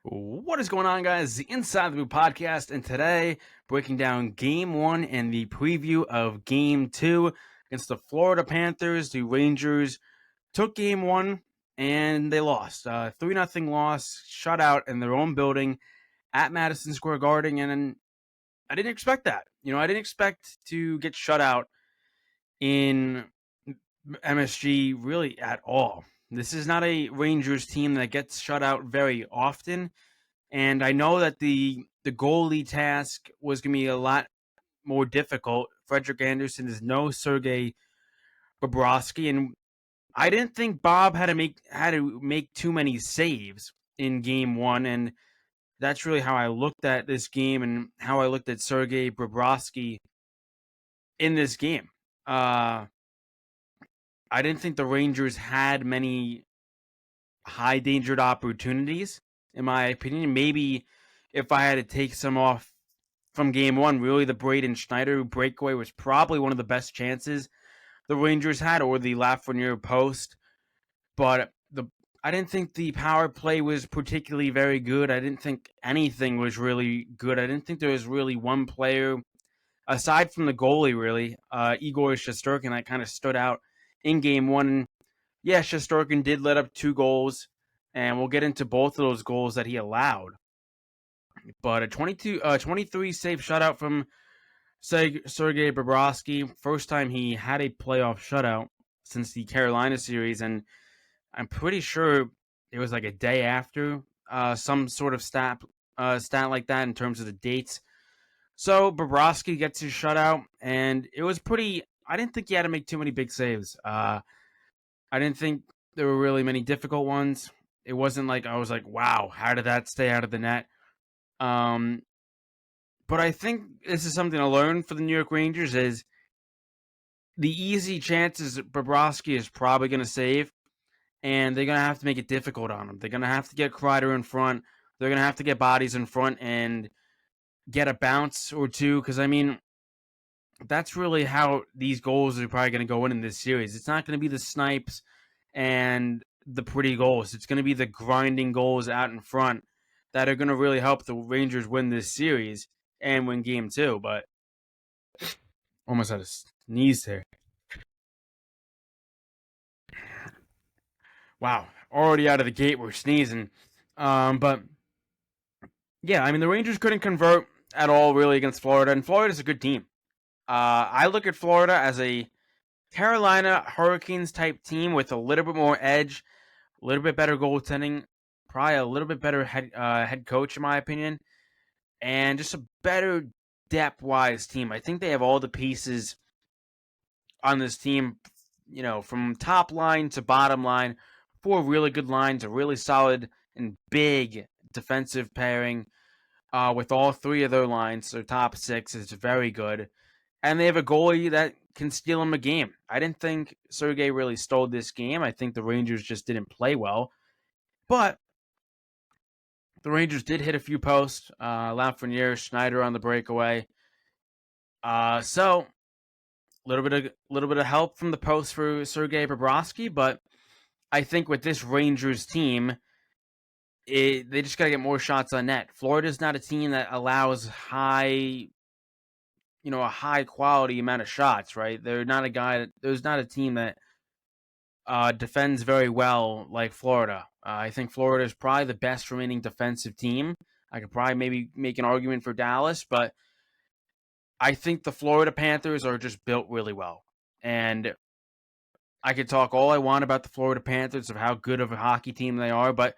What is going on, guys? The Inside the Blue podcast, and today breaking down Game 1 and the preview of Game 2 against the Florida Panthers. The Rangers took Game 1 and they lost. 3-0 loss, shutout in their own building at Madison Square Garden, and I didn't expect that. I didn't expect to get shut out in MSG really at all. This is not a Rangers team that gets shut out very often. And I know that the goalie task was going to be a lot more difficult. Frederik Andersen is no Sergei Bobrovsky, and I didn't think Bob had to make too many saves in Game 1, and that's really how I looked at this game and how I looked at Sergei Bobrovsky in this game. I didn't think the Rangers had many high dangered opportunities, in my opinion. Maybe if I had to take some off from Game 1, really the Braden Schneider breakaway was probably one of the best chances the Rangers had, or the Lafreniere post. But I didn't think the power play was particularly very good. I didn't think anything was really good. I didn't think there was really one player, aside from the goalie, really, Igor Shesterkin, that kind of stood out in Game 1. Yeah, Shesterkin did let up 2 goals, and we'll get into both of those goals that he allowed. But a 23 save shutout from Sergei Bobrovsky. First time he had a playoff shutout since the Carolina series, and I'm pretty sure it was like a day after some sort of stat like that in terms of the dates. So Bobrovsky gets his shutout, and it was pretty. I didn't think he had to make too many big saves. I didn't think there were really many difficult ones. It wasn't like I was like, wow, how did that stay out of the net? But I think this is something to learn for the New York Rangers is the easy chances Bobrovsky is probably going to save, and they're going to have to make it difficult on him. They're going to have to get Kreider in front. They're going to have to get bodies in front and get a bounce or two, because, I mean, that's really how these goals are probably going to go in this series. It's not going to be the snipes and the pretty goals. It's going to be the grinding goals out in front that are going to really help the Rangers win this series and win Game 2. But almost had a sneeze there. Wow, already out of the gate we're sneezing. But yeah, I mean the Rangers couldn't convert at all really against Florida, and Florida's a good team. I look at Florida as a Carolina Hurricanes type team with a little bit more edge, a little bit better goaltending, probably a little bit better head coach in my opinion, and just a better depth wise team. I think they have all the pieces on this team, from top line to bottom line, 4 really good lines, a really solid and big defensive pairing with all 3 of their lines. Their top 6 is very good. And they have a goalie that can steal them a game. I didn't think Sergei really stole this game. I think the Rangers just didn't play well. But the Rangers did hit a few posts. Lafreniere, Schneider on the breakaway. So a little bit of help from the post for Sergei Bobrovsky, but I think with this Rangers team, they just got to get more shots on net. Florida's not a team that allows a high quality amount of shots, right? There's not a team that defends very well like Florida. I think Florida is probably the best remaining defensive team. I could probably maybe make an argument for Dallas, but I think the Florida Panthers are just built really well. And I could talk all I want about the Florida Panthers of how good of a hockey team they are, but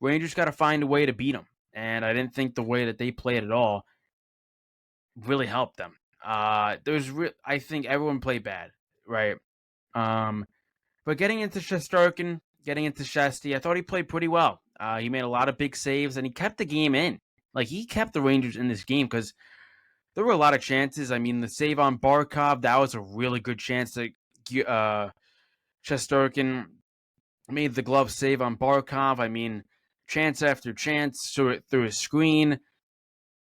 Rangers got to find a way to beat them. And I didn't think the way that they played at all really helped them. I think everyone played bad, right? But getting into Shesterkin, getting into Shesty, I thought he played pretty well. He made a lot of big saves, and he kept the game in. Like, he kept the Rangers in this game because there were a lot of chances. I mean, the save on Barkov, that was a really good chance that Shesterkin made the glove save on Barkov. I mean, chance after chance through a screen.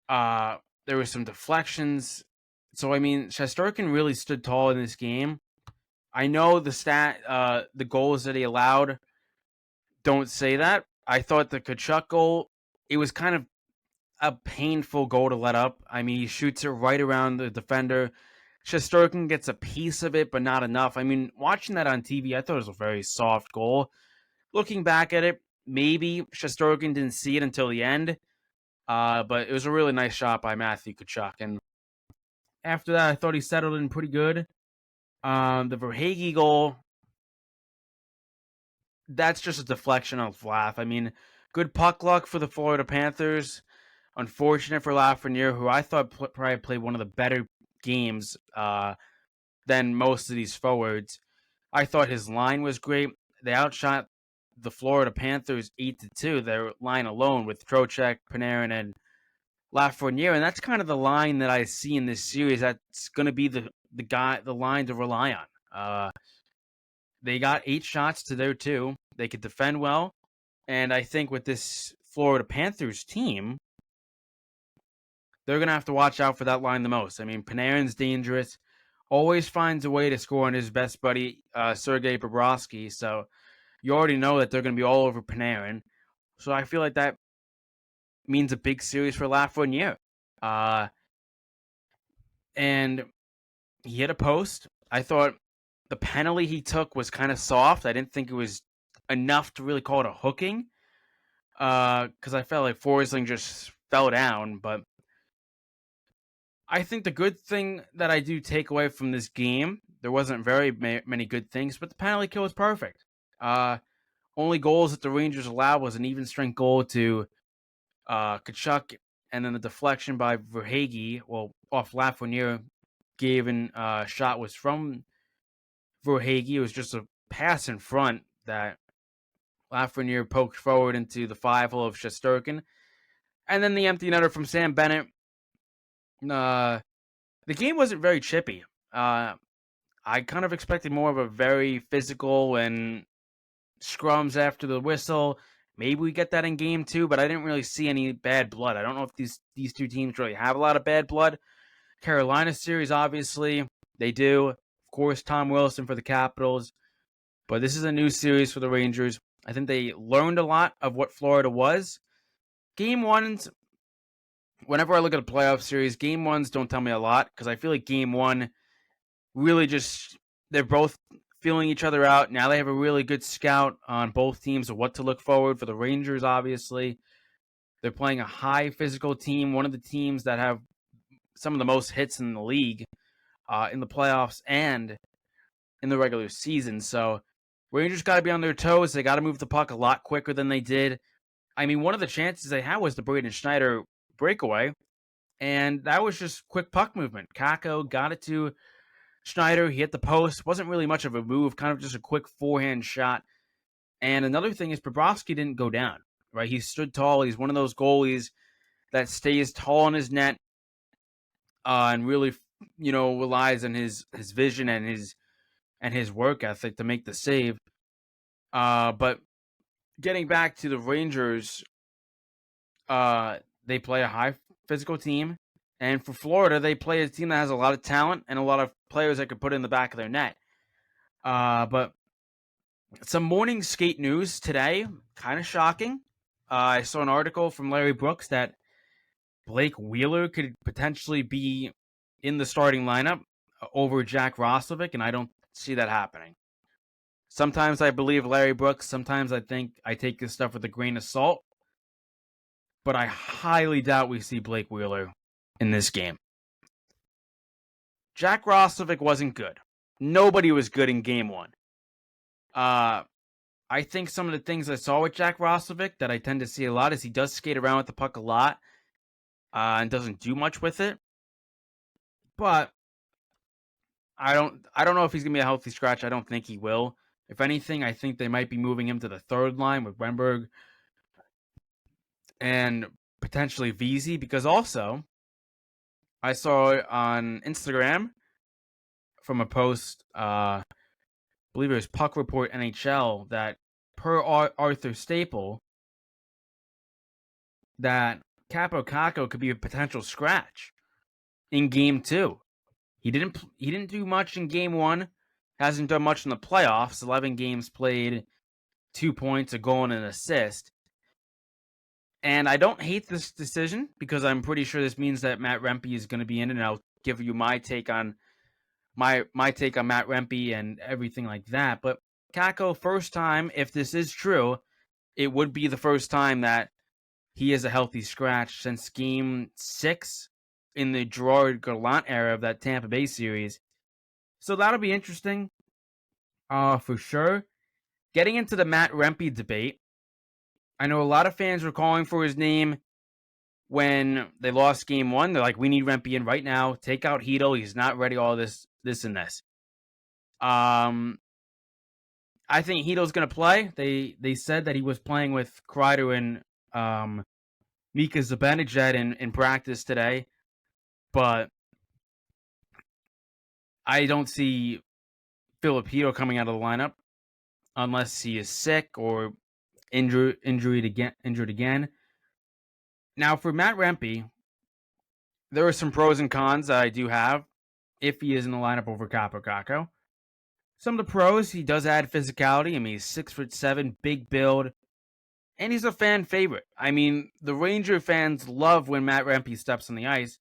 There were some deflections. So, I mean, Shesterkin really stood tall in this game. I know the goals that he allowed don't say that. I thought the Tkachuk goal it was kind of a painful goal to let up. I mean, he shoots it right around the defender. Shesterkin gets a piece of it, but not enough. I mean, watching that on TV, I thought it was a very soft goal. Looking back at it, maybe Shesterkin didn't see it until the end, but it was a really nice shot by Matthew Tkachuk. And after that, I thought he settled in pretty good. The Verhaeghe goal, that's just a deflection of Laugh. I mean, good puck luck for the Florida Panthers. Unfortunate for Lafreniere, who I thought probably played one of the better games than most of these forwards. I thought his line was great. They outshot the Florida Panthers 8-2. Their line alone with Trocheck, Panarin, and Lafreniere, and that's kind of the line that I see in this series. That's going to be the line to rely on. They got 8 shots to their 2. They could defend well, and I think with this Florida Panthers team, they're going to have to watch out for that line the most. I mean, Panarin's dangerous, always finds a way to score on his best buddy, Sergei Bobrovsky, so you already know that they're going to be all over Panarin. So I feel like that means a big series for Lafreniere. And he hit a post. I thought the penalty he took was kind of soft. I didn't think it was enough to really call it a hooking. Because I felt like Forsling just fell down, but I think the good thing that I do take away from this game, there wasn't very many good things, but the penalty kill was perfect. Only goals that the Rangers allowed was an even strength goal to Tkachuk, and then the deflection by Verhaeghe, well, off Lafreniere, given shot was from Verhaeghe. It was just a pass in front that Lafreniere poked forward into the 5-hole of Shesterkin. And then the empty netter from Sam Bennett. The game wasn't very chippy. I kind of expected more of a very physical and scrums after the whistle. Maybe we get that in game 2, but I didn't really see any bad blood. I don't know if these two teams really have a lot of bad blood. Carolina series, obviously, they do. Of course, Tom Wilson for the Capitals. But this is a new series for the Rangers. I think they learned a lot of what Florida was. Game 1s, whenever I look at a playoff series, game 1s don't tell me a lot because I feel like game 1 really just, they're both feeling each other out. Now they have a really good scout on both teams of what to look forward. For the Rangers, obviously, they're playing a high physical team, one of the teams that have some of the most hits in the league in the playoffs and in the regular season. So Rangers got to be on their toes. They got to move the puck a lot quicker than they did. I mean, one of the chances they had was the Braden Schneider breakaway, and that was just quick puck movement. Kakko got it to Schneider. He hit the post. Wasn't really much of a move, kind of just a quick forehand shot. And another thing is Bobrovsky didn't go down, right? He stood tall. He's one of those goalies that stays tall in his net and really, relies on his vision and his work ethic to make the save. But getting back to the Rangers, they play a high physical team. And for Florida, they play a team that has a lot of talent and a lot of players that could put in the back of their net. But some morning skate news today, kind of shocking. I saw an article from Larry Brooks that Blake Wheeler could potentially be in the starting lineup over Jack Roslovic, and I don't see that happening. Sometimes I believe Larry Brooks. Sometimes I think I take this stuff with a grain of salt. But I highly doubt we see Blake Wheeler in this game. Jack Roslovic wasn't good. Nobody was good in game 1. I think some of the things I saw with Jack Roslovic that I tend to see a lot is he does skate around with the puck a lot and doesn't do much with it. But I don't know if he's going to be a healthy scratch. I don't think he will. If anything, I think they might be moving him to the third line with Wennberg and potentially VZ, because also I saw on Instagram from a post, I believe it was Puck Report NHL, that per Arthur Staple, that Capo Caco could be a potential scratch in game 2. He didn't do much in game 1, hasn't done much in the playoffs. 11 games played, 2 points, a goal, and an assist. And I don't hate this decision because I'm pretty sure this means that Matt Rempe is going to be in, and I'll give you my take on my take on Matt Rempe and everything like that. But Kako, first time, if this is true, it would be the first time that he is a healthy scratch since Game 6 in the Gerard Gallant era of that Tampa Bay series. So that'll be interesting, for sure. Getting into the Matt Rempe debate, I know a lot of fans were calling for his name when they lost Game 1. They're like, we need Rempe in right now. Take out Heedle. He's not ready. All this, and this. I think Heedle's going to play. They said that he was playing with Kreider and Mika Zibanejad in practice today, but I don't see Philip Heedle coming out of the lineup unless he is sick or injured again. Now for Matt Rempe, there are some pros and cons that I do have if he is in the lineup over Capo Caco. Some of the pros, he does add physicality. I mean, he's 6'7", big build, and he's a fan favorite. I mean, the Ranger fans love when Matt Rempe steps on the ice,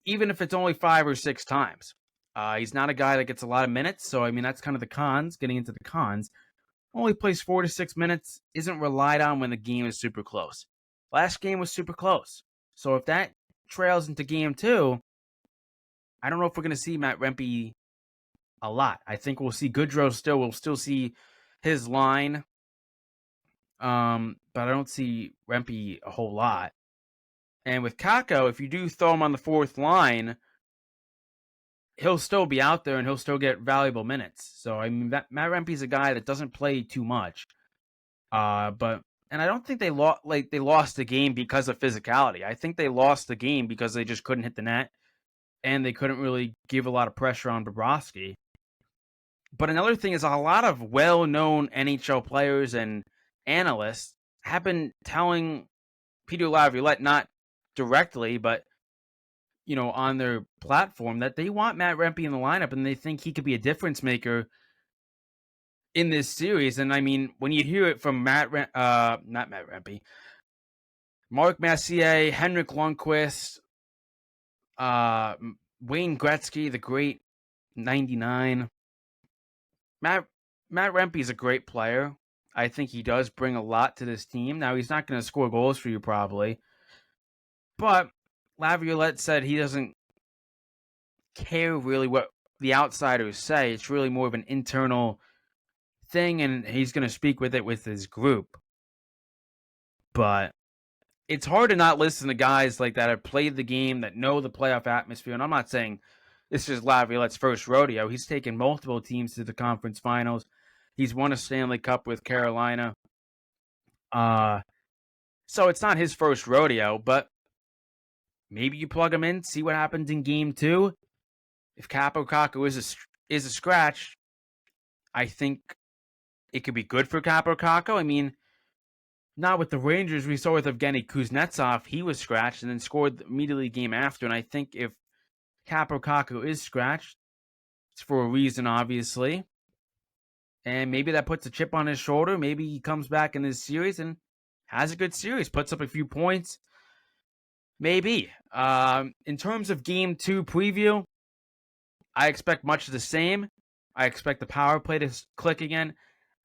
even if it's only 5 or 6 times. He's not a guy that gets a lot of minutes, so I mean, that's kind of the cons, getting into the cons. Only plays 4 to 6 minutes, isn't relied on when the game is super close. Last game was super close. So if that trails into Game 2, I don't know if we're going to see Matt Rempe a lot. I think we'll see Goodrow still. We'll still see his line. But I don't see Rempe a whole lot. And with Kako, if you do throw him on the fourth line, he'll still be out there and he'll still get valuable minutes. So I mean, Matt Rempe's a guy that doesn't play too much. And I don't think they lost the game because of physicality. I think they lost the game because they just couldn't hit the net and they couldn't really give a lot of pressure on Bobrovsky. But another thing is a lot of well-known NHL players and analysts have been telling Peter Laviolette, not directly, but on their platform, that they want Matt Rempe in the lineup and they think he could be a difference maker in this series. And I mean, when you hear it from not Matt Rempe, Mark Messier, Henrik Lundqvist, Wayne Gretzky, the great 99. Matt Rempe is a great player. I think he does bring a lot to this team. Now, he's not going to score goals for you probably, but Laviolette said he doesn't care really what the outsiders say. It's really more of an internal thing, and he's going to speak with it with his group. But it's hard to not listen to guys like that have played the game, that know the playoff atmosphere. And I'm not saying this is Laviolette's first rodeo. He's taken multiple teams to the conference finals. He's won a Stanley Cup with Carolina. So it's not his first rodeo, but maybe you plug him in, see what happens in Game 2. If Capo Caco is a scratch, I think it could be good for Capo Caco. I mean, not with the Rangers. We saw with Evgeny Kuznetsov, he was scratched and then scored immediately the game after. And I think if Capo Caco is scratched, it's for a reason, obviously. And maybe that puts a chip on his shoulder. Maybe he comes back in this series and has a good series, puts up a few points. Maybe. In terms of Game 2 preview, I expect much of the same. I expect the power play to click again.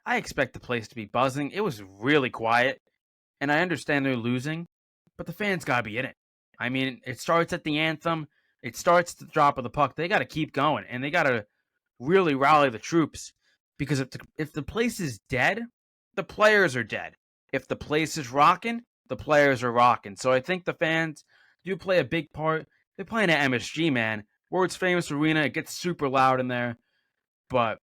I expect the place to be buzzing. It was really quiet, and I understand they're losing, but the fans got to be in it. I mean, it starts at the anthem. It starts at the drop of the puck. They got to keep going, and they got to really rally the troops, because if the place is dead, the players are dead. If the place is rocking, the players are rocking. So I think the fans do play a big part. They're playing at MSG, man. World's famous arena. It gets super loud in there, but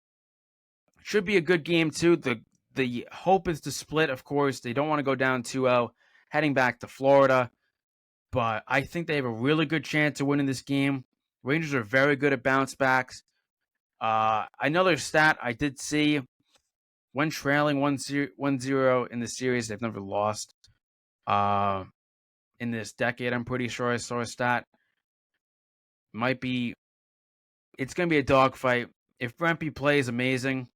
should be a good game too. The hope is to split, of course. They don't want to go down 2-0 heading back to Florida, but I think they have a really good chance of winning this game. Rangers are very good at bounce backs. Another stat I did see, when trailing 1-0 in the series, they've never lost. In this decade, I'm pretty sure I saw a stat. It's going to be a dogfight. If Rempe plays, amazing.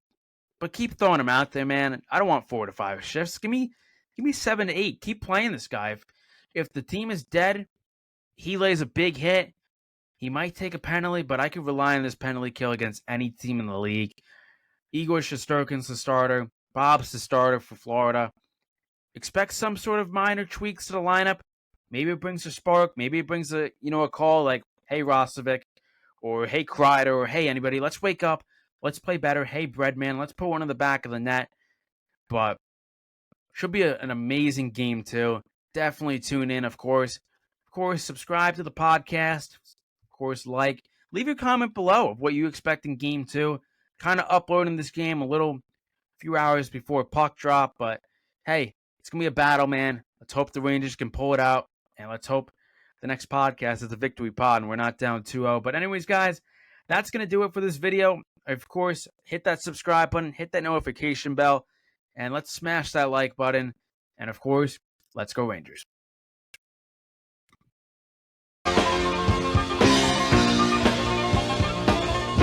But keep throwing him out there, man. I don't want 4 to 5 shifts. Give me Give me 7 to 8. Keep playing this guy. If the team is dead, he lays a big hit. He might take a penalty, but I could rely on this penalty kill against any team in the league. Igor Shesterkin's the starter. Bob's the starter for Florida. Expect some sort of minor tweaks to the lineup. Maybe it brings a spark. Maybe it brings a call like, hey, Rostovic, or hey, Kreider, or hey, anybody, let's wake up. Let's play better. Hey, Breadman, let's put one in the back of the net. But should be an amazing game, too. Definitely tune in, of course. Of course, subscribe to the podcast. Of course, like. Leave your comment below of what you expect in Game 2. Kind of uploading this game a few hours before puck drop. But, hey, it's going to be a battle, man. Let's hope the Rangers can pull it out. And let's hope the next podcast is a victory pod and we're not down 2-0. But anyways, guys, that's going to do it for this video. Of course, hit that subscribe button, hit that notification bell, and let's smash that like button. And of course, let's go Rangers.